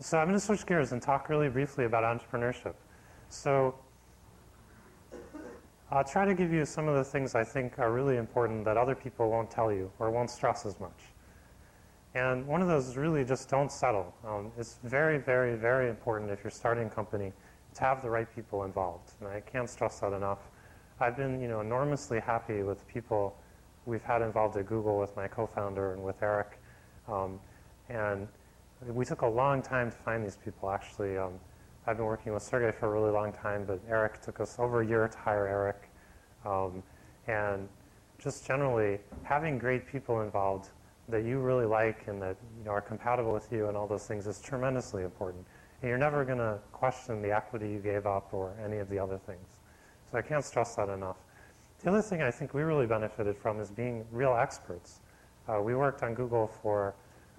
So I'm going to switch gears and talk really briefly about entrepreneurship. So I'll try to give you some of the things I think are really important that other people won't tell you or won't stress as much. And one of those is really just don't settle. It's very, very, very important if you're starting a company to have the right people involved. And I can't stress that enough. I've been, enormously happy with people we've had involved at Google with my co-founder and with Eric. And we took a long time to find these people, actually. I've been working with Sergey for a really long time, but Eric took us over a year to hire Eric. And just generally, having great people involved that you really like and that are compatible with you and all those things is tremendously important. And you're never going to question the equity you gave up or any of the other things. So I can't stress that enough. The other thing I think we really benefited from is being real experts. We worked on Google for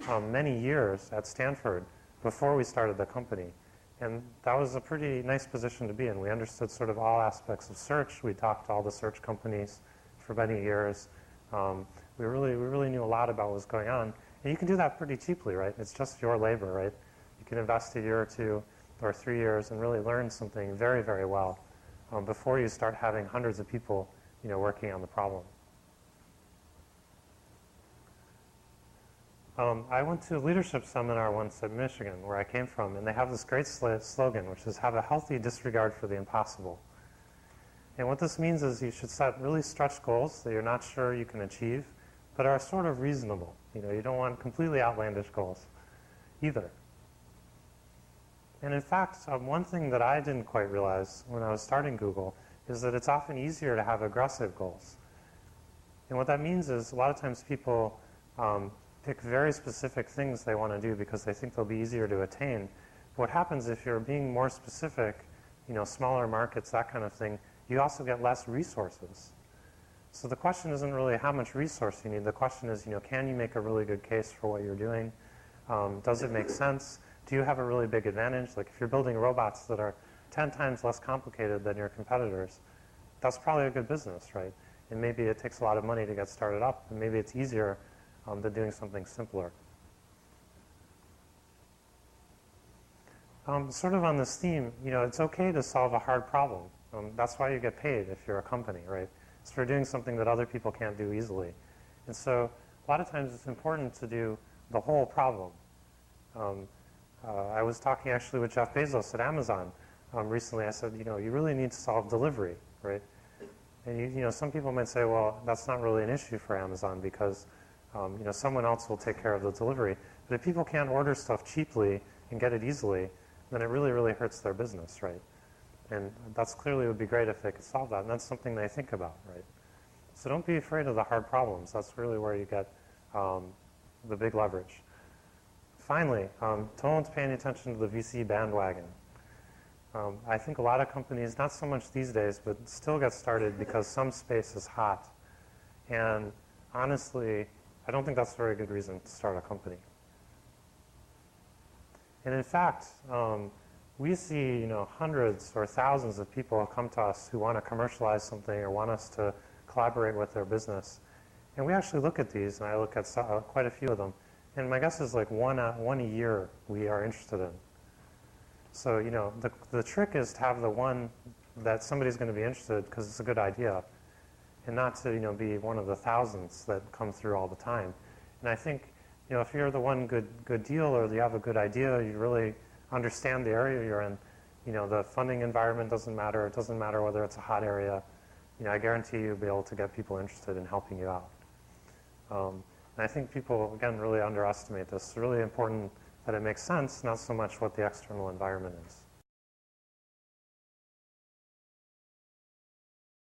many years at Stanford before we started the company. And that was a pretty nice position to be in. We understood sort of all aspects of search. We talked to all the search companies for many years. We really knew a lot about what was going on. And you can do that pretty cheaply, right? It's just your labor, right? You can invest a year or 2 or 3 years and really learn something very, very well before you start having hundreds of people, working on the problem. I went to a leadership seminar once at Michigan, where I came from, and they have this great slogan, which is have a healthy disregard for the impossible. And what this means is you should set really stretched goals that you're not sure you can achieve, but are sort of reasonable. You don't want completely outlandish goals either. And in fact, one thing that I didn't quite realize when I was starting Google is that it's often easier to have aggressive goals. And what that means is a lot of times people pick very specific things they want to do because they think they'll be easier to attain. What happens if you're being more specific, smaller markets, that kind of thing, you also get less resources. So the question isn't really how much resource you need. The question is, can you make a really good case for what you're doing? Does it make sense? Do you have a really big advantage? Like if you're building robots that are 10 times less complicated than your competitors, that's probably a good business, right? And maybe it takes a lot of money to get started up, and maybe it's easier than doing something simpler. Sort of on this theme, it's okay to solve a hard problem. That's why you get paid if you're a company, right? It's for doing something that other people can't do easily. And so a lot of times it's important to do the whole problem. I was talking actually with Jeff Bezos at Amazon recently. I said, you really need to solve delivery, right? And some people might say, well, that's not really an issue for Amazon because someone else will take care of the delivery. But if people can't order stuff cheaply and get it easily, then it really, really hurts their business, right? And that's clearly would be great if they could solve that. And that's something they think about, right? So don't be afraid of the hard problems. That's really where you get the big leverage. Finally, don't pay any attention to the VC bandwagon. I think a lot of companies, not so much these days, but still get started because some space is hot. And honestly, I don't think that's a very good reason to start a company. And in fact, we see hundreds or thousands of people come to us who want to commercialize something or want us to collaborate with their business. And we actually look at these, and I look at quite a few of them. And my guess is like one a year we are interested in. So the trick is to have the one that somebody's going to be interested because it's a good idea, and not to be one of the thousands that come through all the time. And I think if you're the one good deal or you have a good idea, you really understand the area you're in. The funding environment doesn't matter. It doesn't matter whether it's a hot area. I guarantee you'll be able to get people interested in helping you out. And I think people, again, really underestimate this. It's really important that it makes sense, not so much what the external environment is.